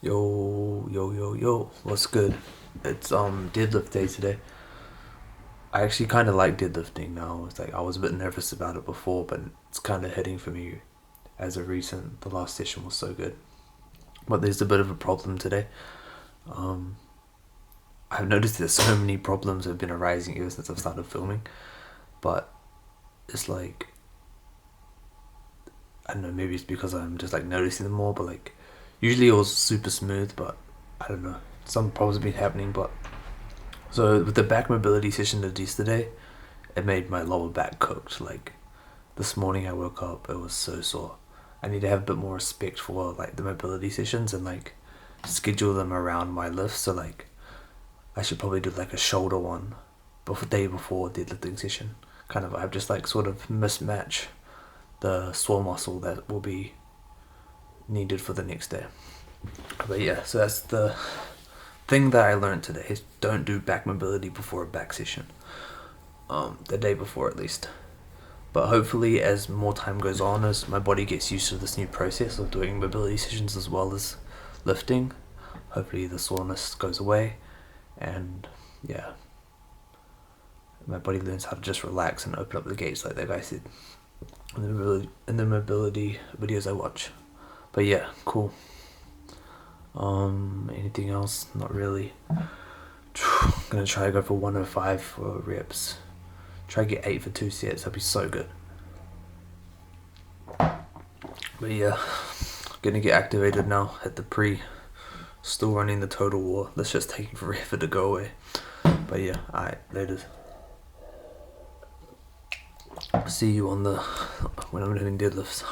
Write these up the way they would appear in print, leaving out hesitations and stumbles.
Yo, what's good? It's deadlift day today. I actually kind of like deadlifting now. It's like I was a bit nervous about it before, but it's kind of hitting for me as of recent. The last session was so good, but there's a bit of a problem today. Um, I've noticed that so many problems have been arising ever since I've started filming, but it's like I don't know. Maybe it's because I'm just like noticing them more, but like usually it was super smooth, but I don't know. Some problems have been happening, but so with the back mobility session I did yesterday, it made my lower back cooked. Like this morning I woke up, it was so sore. I need to have a bit more respect for like the mobility sessions and like schedule them around my lifts. So like I should probably do like a shoulder one before day before deadlifting session. Kind of I've just like sort of mismatch the sore muscle that will be needed for the next day. But yeah, so that's the thing that I learned today is don't do back mobility before a back session. The day before at least. But hopefully, as more time goes on, as my body gets used to this new process of doing mobility sessions as well as lifting, hopefully the soreness goes away, and yeah, my body learns how to just relax and open up the gates, like that guy said in the mobility videos I watch. But yeah, cool. Anything else? Not really. Gonna try to go for 105 for reps. Try to get 8 for 2 sets. That'd be so good. But yeah, gonna get activated now at the pre. Still running the total war. That's just taking forever to go away. But yeah, alright, later. See you on the when I'm doing deadlifts.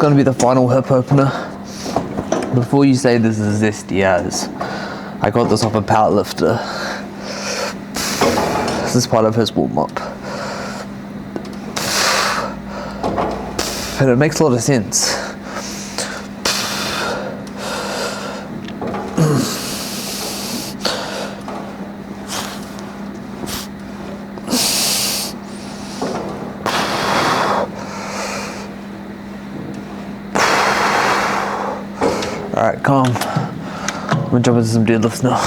going to be the final hip opener. Before you say this is SDRs, I got this off a powerlifter. This is part of his warm-up. And it makes a lot of sense. Alright, calm. I'm gonna jump into some deadlifts now.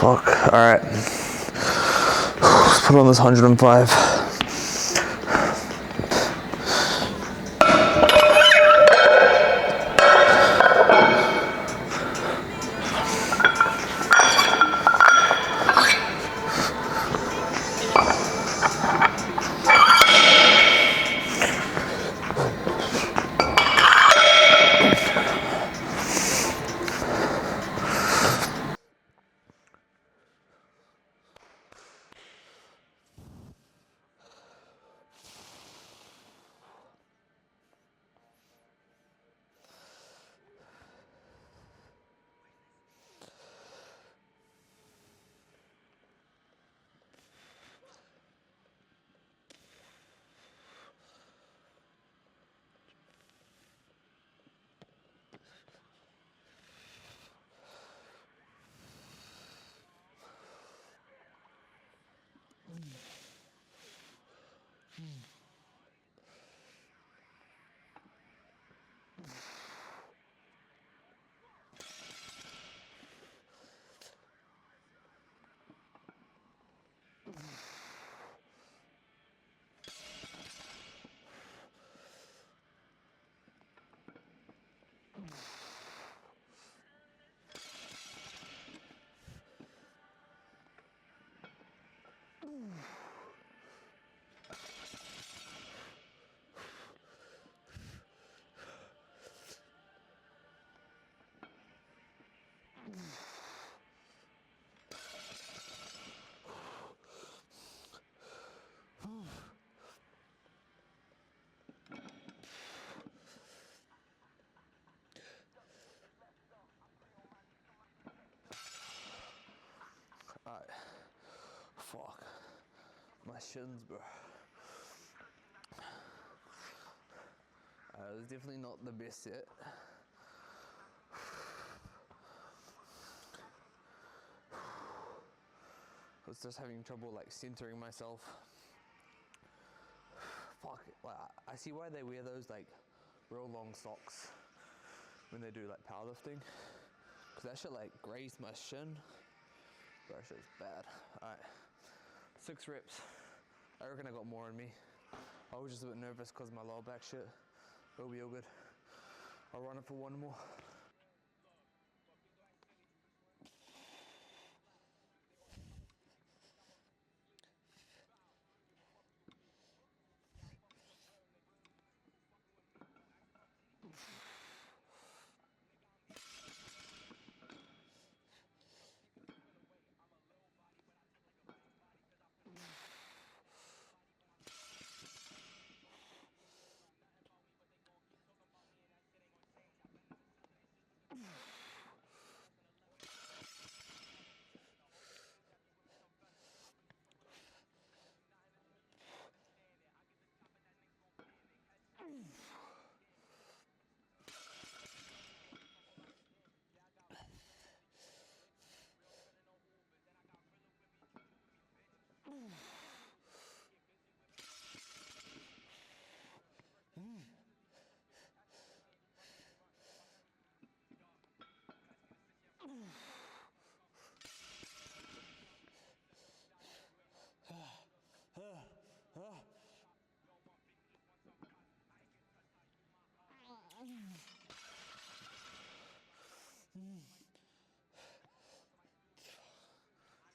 Fuck, alright. Let's put on this 105. shins, bro. It was definitely not the best yet. I was just having trouble like centering myself. Fuck, like, I see why they wear those like real long socks when they do like powerlifting. Cause that shit like grazed my shin. Bro, that shit's bad. Alright, 6 reps. I reckon I got more in me. I was just a bit nervous cause of my lower back shit. It'll be all good. I'll run it for one more.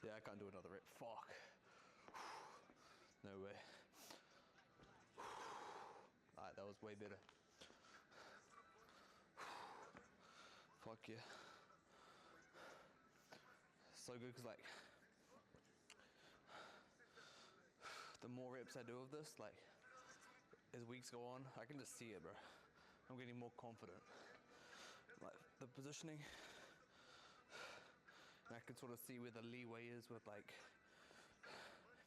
Yeah, I can't do another rep. Fuck. No way. Alright, that was way better. Fuck yeah. So good because like the more reps I do of this, like as weeks go on, I can just see it, bro. I'm getting more confident. Like the positioning, and I can sort of see where the leeway is with like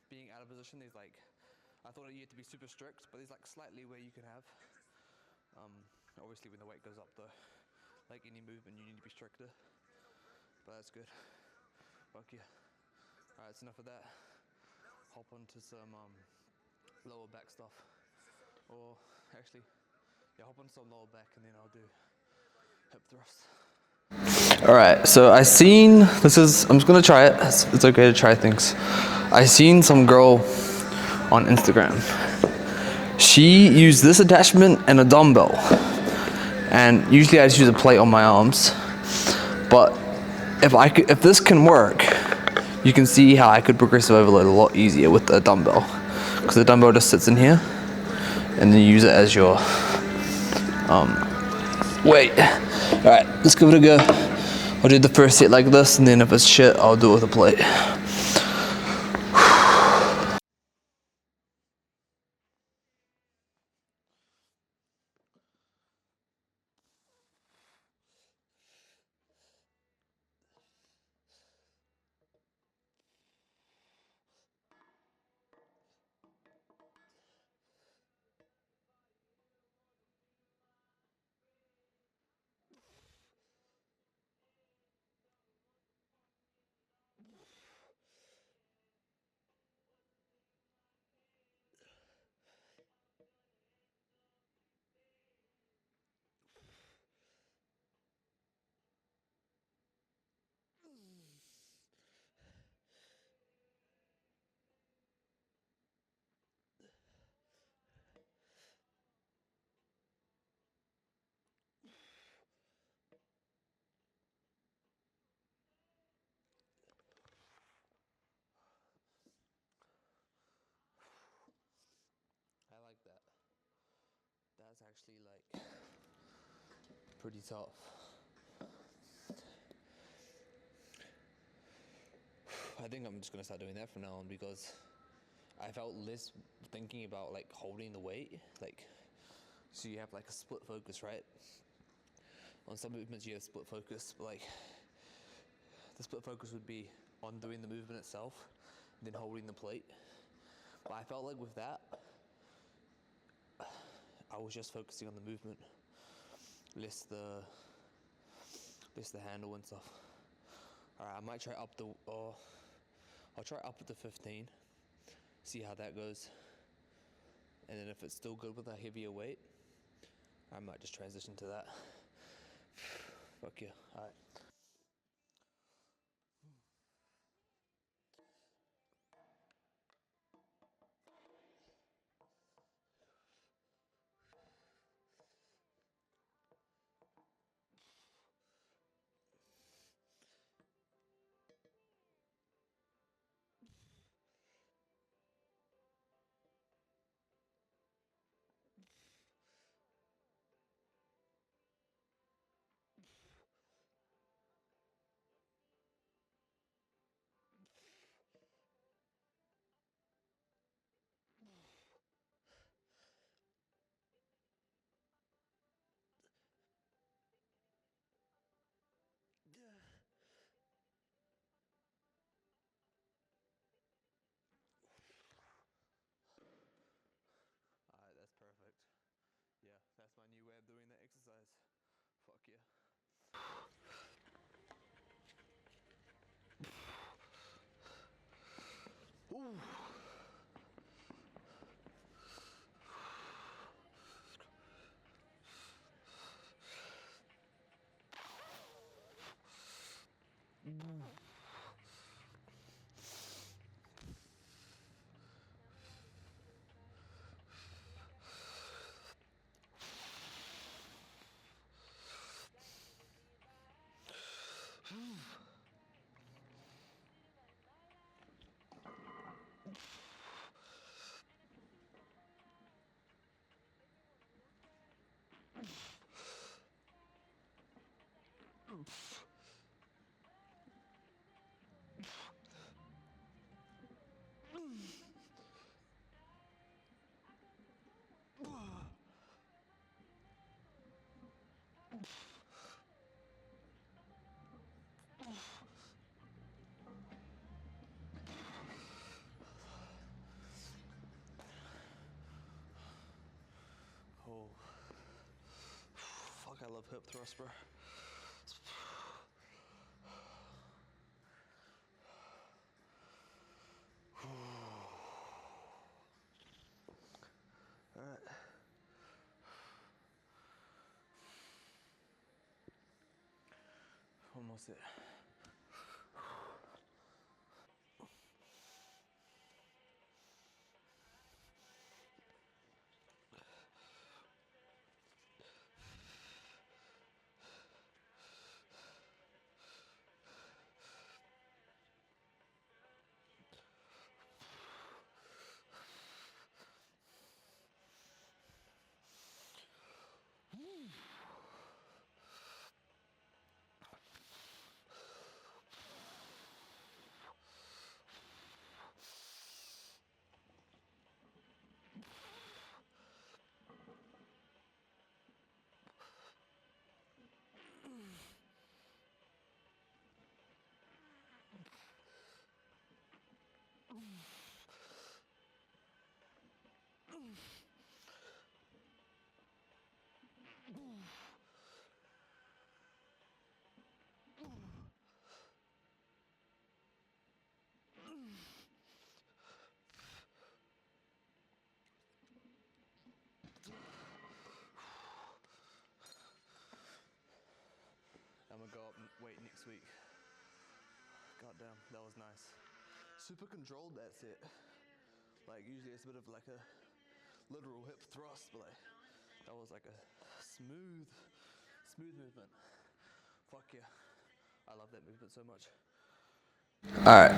being out of position. There's like, I thought you had to be super strict, but there's like slight leeway you can have. Obviously when the weight goes up though, like any movement you need to be stricter, but that's good. Fuck yeah. Alright, it's enough of that. Hop onto some lower back stuff. Or actually, yeah, hop onto some lower back and then I'll do hip thrust. Alright, so I seen, I'm just gonna try it. It's okay to try things. I seen some girl on Instagram. She used this attachment and a dumbbell. And usually I just use a plate on my arms. But if this can work, you can see how I could progressive overload a lot easier with the dumbbell. Because the dumbbell just sits in here, and then you use it as your weight. Alright, let's give it a go. I'll do the first set like this, and then if it's shit, I'll do it with a plate. I like that. That's actually like pretty tough. I think I'm just gonna start doing that from now on because I felt less thinking about like holding the weight. Like, so you have like a split focus, right? On some movements you have split focus, but like the split focus would be on doing the movement itself, then holding the plate. I felt like with that, I was just focusing on the movement, less the handle and stuff. Alright, I might try up the, I'll try up at the 15, see how that goes. And then if it's still good with a heavier weight, I might just transition to that. Fuck yeah, alright. Alright, that's perfect. Yeah, that's my new way of doing that exercise. Fuck yeah. Ooh. Oh, fuck, I love hip thrust, bro. Alright. Almost there. I'm gonna go up and weight next week. God damn, that was nice. Super controlled that set. Like usually it's a bit of like a literal hip thrust, but like that was like a smooth movement. Fuck yeah. I love that movement so much. Alright,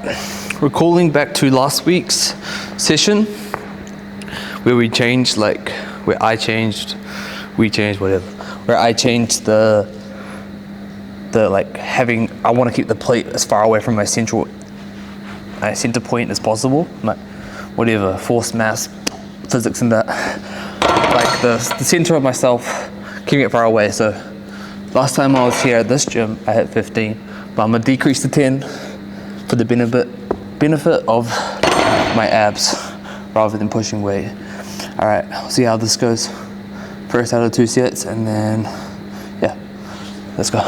recalling back to last week's session where we changed, like, where I changed, we changed, whatever, where I changed the like having, I want to keep the plate as far away from my center point as possible, like whatever, force mass, physics and that, like the center of myself, keeping it far away. So last time I was here at this gym, I hit 15, but I'm gonna decrease to 10 for the benefit of my abs. rather than pushing weight. All right, we'll see how this goes. First out of 2 sets, and then, yeah, let's go.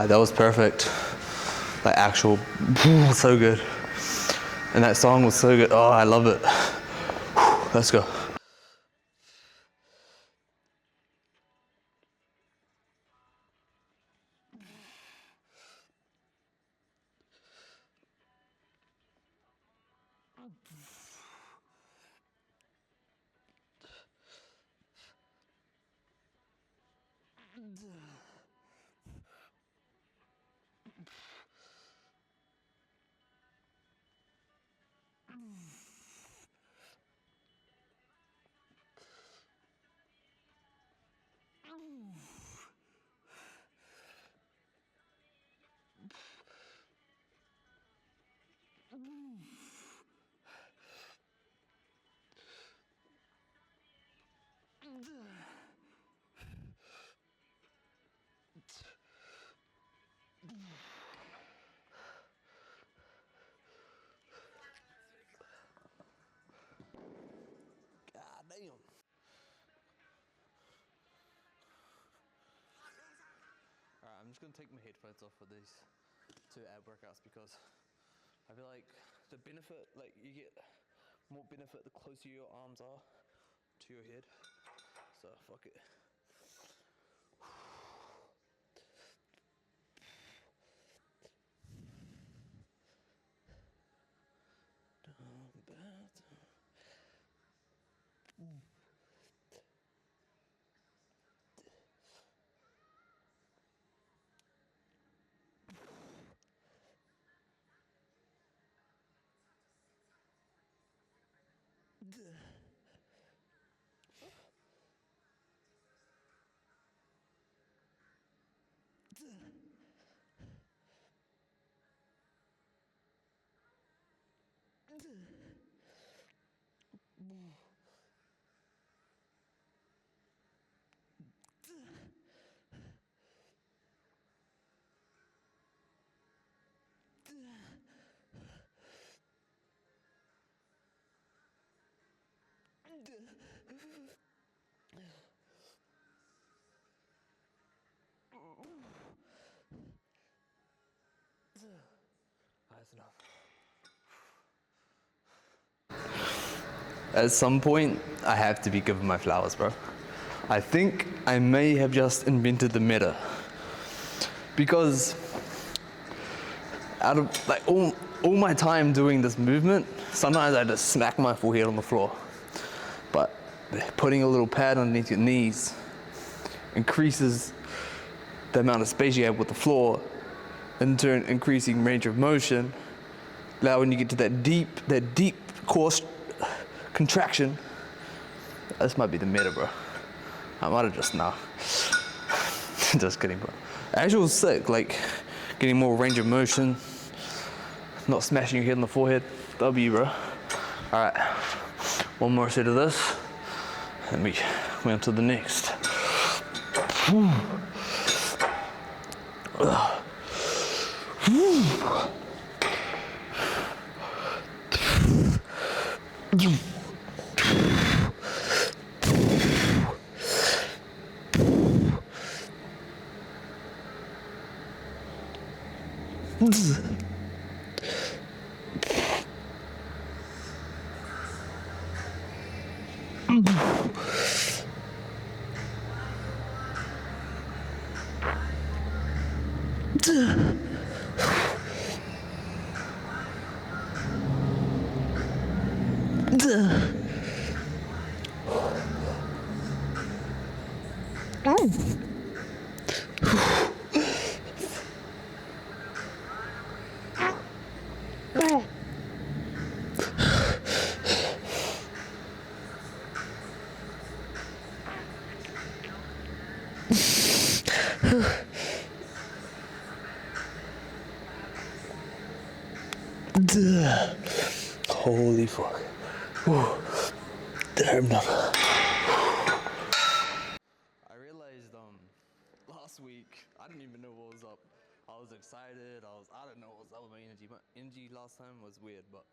That was perfect. Like actual, so good. And that song was so good. Oh, I love it. Let's go. God damn. Alright, I'm just gonna take my headphones off for these 2 ab workouts because I feel like the benefit, like you get more benefit the closer your arms are to your head. So fuck it. That's enough. At some point, I have to be given my flowers, bro. I think I may have just invented the meta. Because out of like all my time doing this movement, sometimes I just smack my forehead on the floor. But putting a little pad underneath your knees increases the amount of space you have with the floor, in turn increasing range of motion. Now when you get to that deep core contraction, this might be the meta, bro. I might have just just kidding, bro. Actual sick, like getting more range of motion, not smashing your head on the forehead. W, bro. All right, one more set of this, and we on to the next. Holy fuck. Damn enough. I realized last week I didn't even know what was up. I was excited, I don't know what was up with my energy. My energy last time was weird, but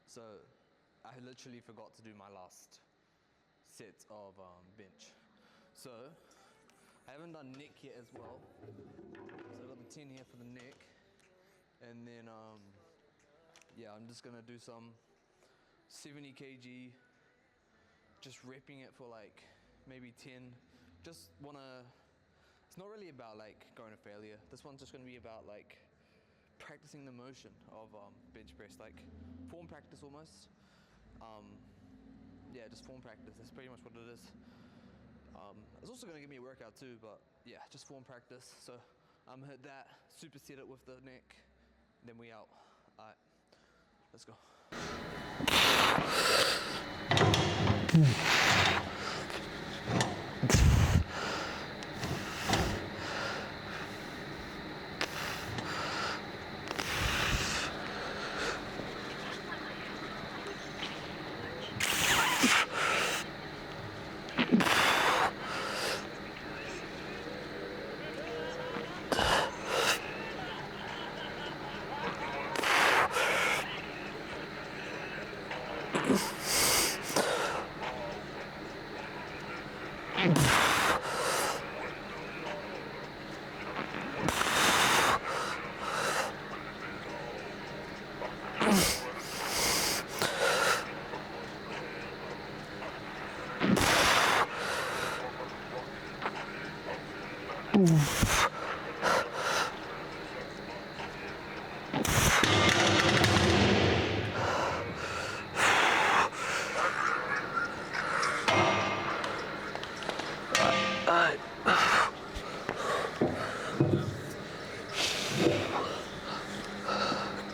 so I literally forgot to do my last set of bench. So I haven't done neck yet as well. So I've got the 10 here for the neck. And then yeah, I'm just gonna do some 70 kg, just repping it for like maybe 10. Just wanna, it's not really about like going to failure. This one's just gonna be about like practicing the motion of bench press, like form practice almost. Yeah, just form practice, that's pretty much what it is. It's also gonna give me a workout too, but yeah, just form practice. So I'm hit that, superset it with the neck, then we out. All right, let's go.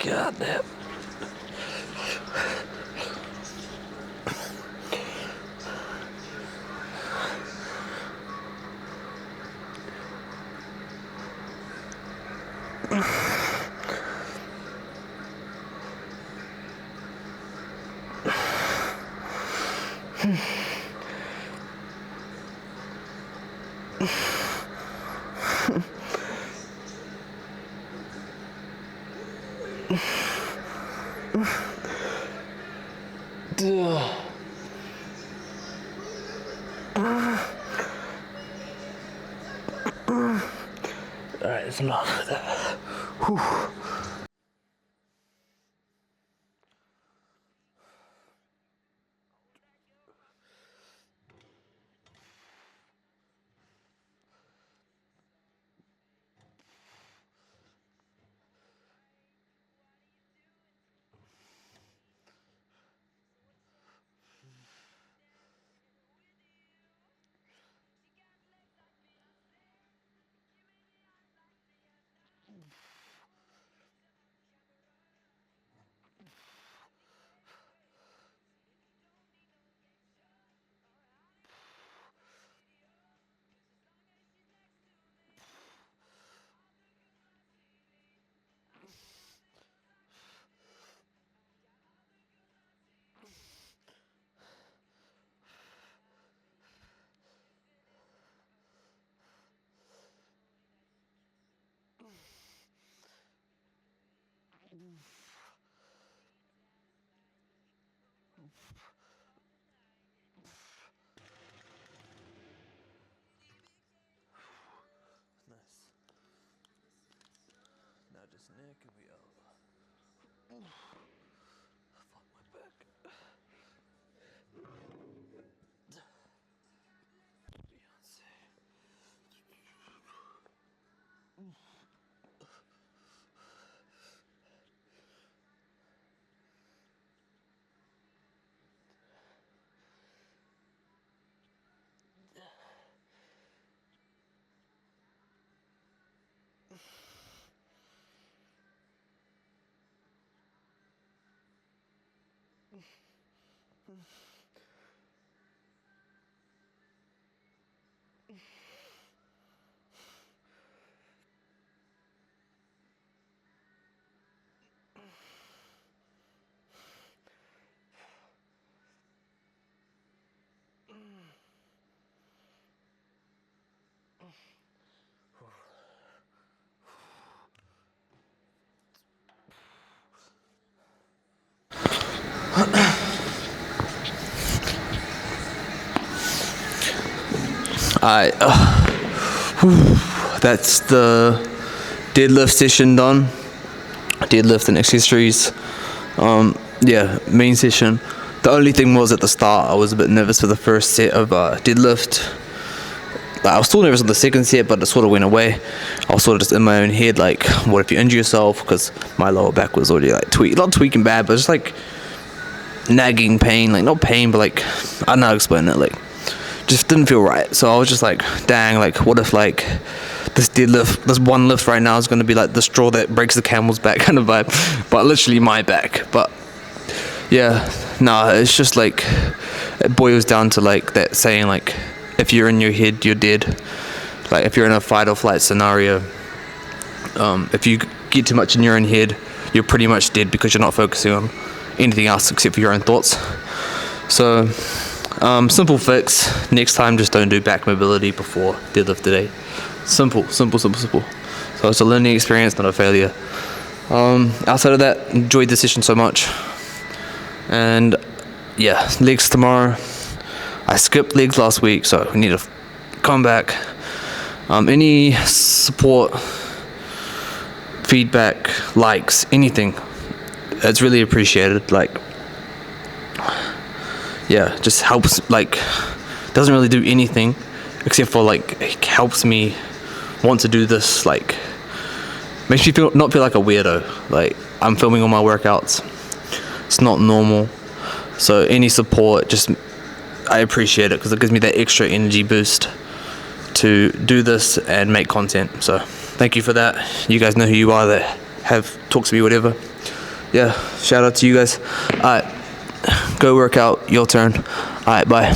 God damn. Alright, that's enough of that. Whew. Nice. Now just neck and we out. Fuck my back. Beyonce. Alright, that's the deadlift session done. Deadlift and accessories. Yeah, main session. The only thing was at the start, I was a bit nervous for the first set of deadlift. Like, I was still nervous on the second set, but it sort of went away. I was sort of just in my own head, like, what if you injure yourself? Because my lower back was already like not tweaking bad, but just like nagging pain, like not pain, but like I don't know how to explain it, like just didn't feel right. So I was just like, dang, like what if like this deadlift, this one lift right now is going to be like the straw that breaks the camel's back kind of vibe, but literally my back. But yeah, nah, it's just like it boils down to like that saying, like if you're in your head, you're dead. Like if you're in a fight or flight scenario, if you get too much in your own head, you're pretty much dead because you're not focusing on anything else except for your own thoughts. So simple fix. Next time, just don't do back mobility before deadlift today. Simple. So it's a learning experience, not a failure. Outside of that, enjoyed the session so much. And yeah, legs tomorrow. I skipped legs last week, so we need to come back. Any support, feedback, likes, anything, it's really appreciated. Like, yeah, just helps. Like, doesn't really do anything except for like it helps me want to do this. Like, makes me not feel like a weirdo. Like I'm filming all my workouts. It's not normal. So any support, just I appreciate it because it gives me that extra energy boost to do this and make content. So thank you for that. You guys know who you are that have talked to me, whatever. Yeah, shout out to you guys. Alright, go work out, your turn. Alright, bye.